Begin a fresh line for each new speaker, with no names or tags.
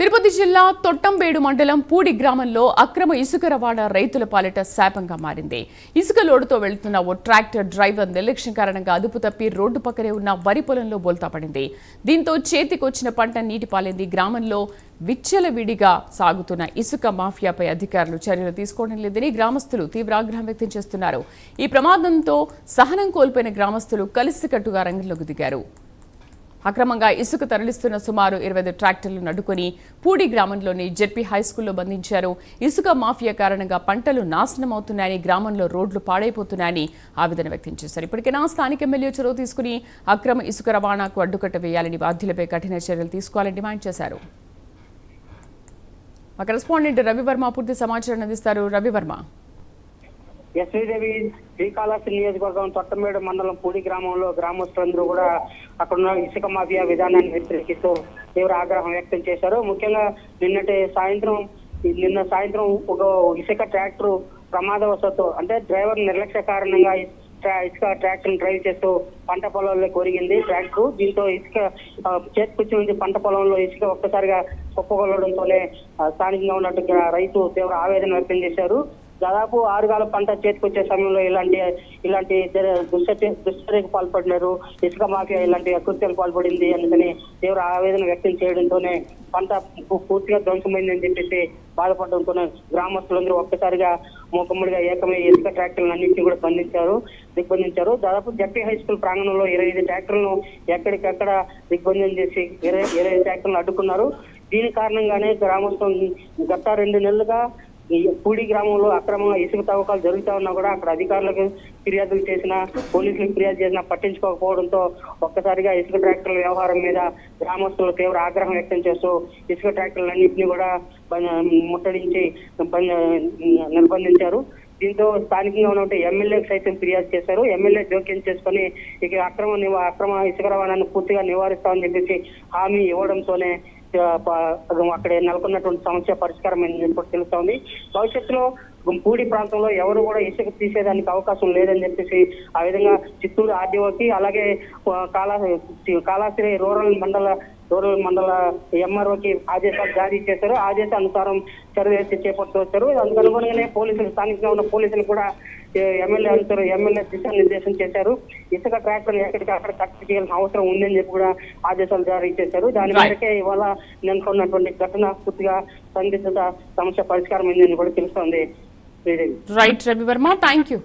తిరుపతి జిల్లా తొట్టంబేడు మండలం పూడి గ్రామంలో అక్రమ ఇసుక రవాణా రైతుల పాలిట శాపంగా మారింది. ఇసుక లోడుతో వెళ్తున్న ఓ ట్రాక్టర్ డ్రైవర్ నిర్లక్ష్యం కారణంగా అదుపు తప్పి రోడ్డు పక్కనే ఉన్న వరి పొలంలో బోల్తా పడింది. దీంతో చేతికొచ్చిన పంట నీటి పాలైంది. గ్రామంలో విచ్చలవిడిగా సాగుతున్న ఇసుక మాఫియాపై అధికారులు చర్యలు తీసుకోవడం లేదని గ్రామస్తులు తీవ్ర ఆగ్రహం వ్యక్తం చేస్తున్నారు. ఈ ప్రమాదంతో సహనం కోల్పోయిన గ్రామస్తులు కలిసికట్టుగా రంగంలోకి దిగారు. అక్రమంగా ఇసుక తరలిస్తున్న సుమారు 25 ట్రాక్టర్లను అడ్డుకుని పూడి గ్రామంలోని జెడ్పీ హైస్కూల్లో బంధించారు. ఇసుక మాఫియా కారణంగా పంటలు నాశనమవుతున్నాయని, గ్రామంలో రోడ్లు పాడైపోతున్నాయని ఆవేదన వ్యక్తం చేశారు. ఇప్పటికైనా స్థానిక ఎమ్మెల్యే చొరవ తీసుకుని అక్రమ ఇసుక రవాణాకు అడ్డుకట్ట వేయాలని, బాధ్యులపై కఠిన చర్యలు తీసుకోవాలని డిమాండ్ చేశారు. మా కరెస్పాండెంట్ రవివర్మ పూర్తి సమాచారం అందిస్తారు. రవివర్మ.
శ్రీదేవి శ్రీకాళహస్తి నియోజకవర్గం తొట్టంబేడు మండలం పూడి గ్రామంలో గ్రామస్తులందరూ కూడా అక్కడున్న ఇసుక మాఫియా విధానాన్ని వ్యతిరేకిస్తూ తీవ్ర ఆగ్రహం వ్యక్తం చేశారు. ముఖ్యంగా నిన్న సాయంత్రం ఒక ఇసుక ట్రాక్టర్ ప్రమాదవశాత్తు అంటే డ్రైవర్ నిర్లక్ష్య కారణంగా ఇసుక ట్రాక్టర్ డ్రైవ్ చేస్తూ పంట పొలంలోకి ఒరిగింది ట్రాక్టర్. దీంతో ఇసుక చేతికొచ్చి నుంచి పంట పొలంలో ఇసుక ఒక్కసారిగా కుప్పగొల్లడంతోనే స్థానికంగా ఉన్నట్టు రైతు తీవ్ర ఆవేదన వ్యక్తం చేశారు. దాదాపు 6 గాల పంట చేతికొచ్చే సమయంలో ఇలాంటి దుశ్చర్యకు పాల్పడినారు. ఇసుక మాఫియా ఇలాంటి కృత్యాలు పాల్పడింది అందుకని తీవ్ర ఆవేదన వ్యక్తం చేయడంతోనే పంట పూర్తిగా ధ్వంసమైందని చెప్పేసి బాధపడడంతోనే గ్రామస్తులందరూ ఒక్కసారిగా మూకమ్మడిగా ఏకమై ఇసుక ట్రాక్టర్లను అన్నింటినీ కూడా దిగ్బంధించారు. దాదాపు జెడ్పీ హై స్కూల్ ప్రాంగణంలో 25 ట్రాక్టర్లను ఎక్కడికక్కడ దిగ్బంధం చేసి 25 ట్రాక్టర్లను అడ్డుకున్నారు. దీని కారణంగానే గ్రామస్తులు గత 2 నెలలుగా పూడి గ్రామంలో అక్రమంగా ఇసుక తవ్వకాలు జరుగుతా ఉన్నా కూడా అక్కడ అధికారులకు ఫిర్యాదులు చేసినా, పోలీసులకు ఫిర్యాదు చేసినా పట్టించుకోకపోవడంతో ఒక్కసారిగా ఇసుక ట్రాక్టర్ల వ్యవహారం మీద గ్రామస్తులు తీవ్ర ఆగ్రహం వ్యక్తం చేస్తూ ఇసుక ట్రాక్టర్లన్నింటినీ కూడా ముట్టడించి నిర్బంధించారు. దీంతో స్థానికంగా ఉన్నటువంటి ఎమ్మెల్యేకి సైతం ఫిర్యాదు చేశారు. ఎమ్మెల్యే జోక్యం చేసుకుని ఇక అక్రమ ఇసుక రవాణాను పూర్తిగా నివారిస్తామని చెప్పేసి హామీ ఇవ్వడంతోనే అక్కడే నెలకొన్నటువంటి సమస్య పరిష్కారమైందని కూడా తెలుస్తోంది. భవిష్యత్తులో పూడి ప్రాంతంలో ఎవరు కూడా ఇసుక తీసేదానికి అవకాశం లేదని చెప్పేసి ఆ విధంగా చిత్తూరు ఆర్డీఓకి అలాగే కాళహస్తి రూరల్ మండల ఎంఆర్ఓకి ఆదేశాలు జారీ చేశారు. ఆదేశానుసారం చర్యలు చేపడుతూ వచ్చారు. అందుకు అనుగుణంగానే స్థానికంగా ఉన్న పోలీసులు కూడా ఎమ్మెల్యే దిశానిర్దేశం చేశారు. ఇసుక ట్రాక్టర్ ఎక్కడికి అక్కడ కట్టడి చేయాల్సిన అవసరం ఉందని చెప్పి కూడా ఆదేశాలు జారీ చేశారు. దాని మేరకే ఇవాళ నెలకొన్నటువంటి ఘటన పూర్తిగా సందిగ్ధత సమస్య పరిష్కారం అయిందని కూడా తెలుస్తోంది.
Right Ravi Varma, thank you.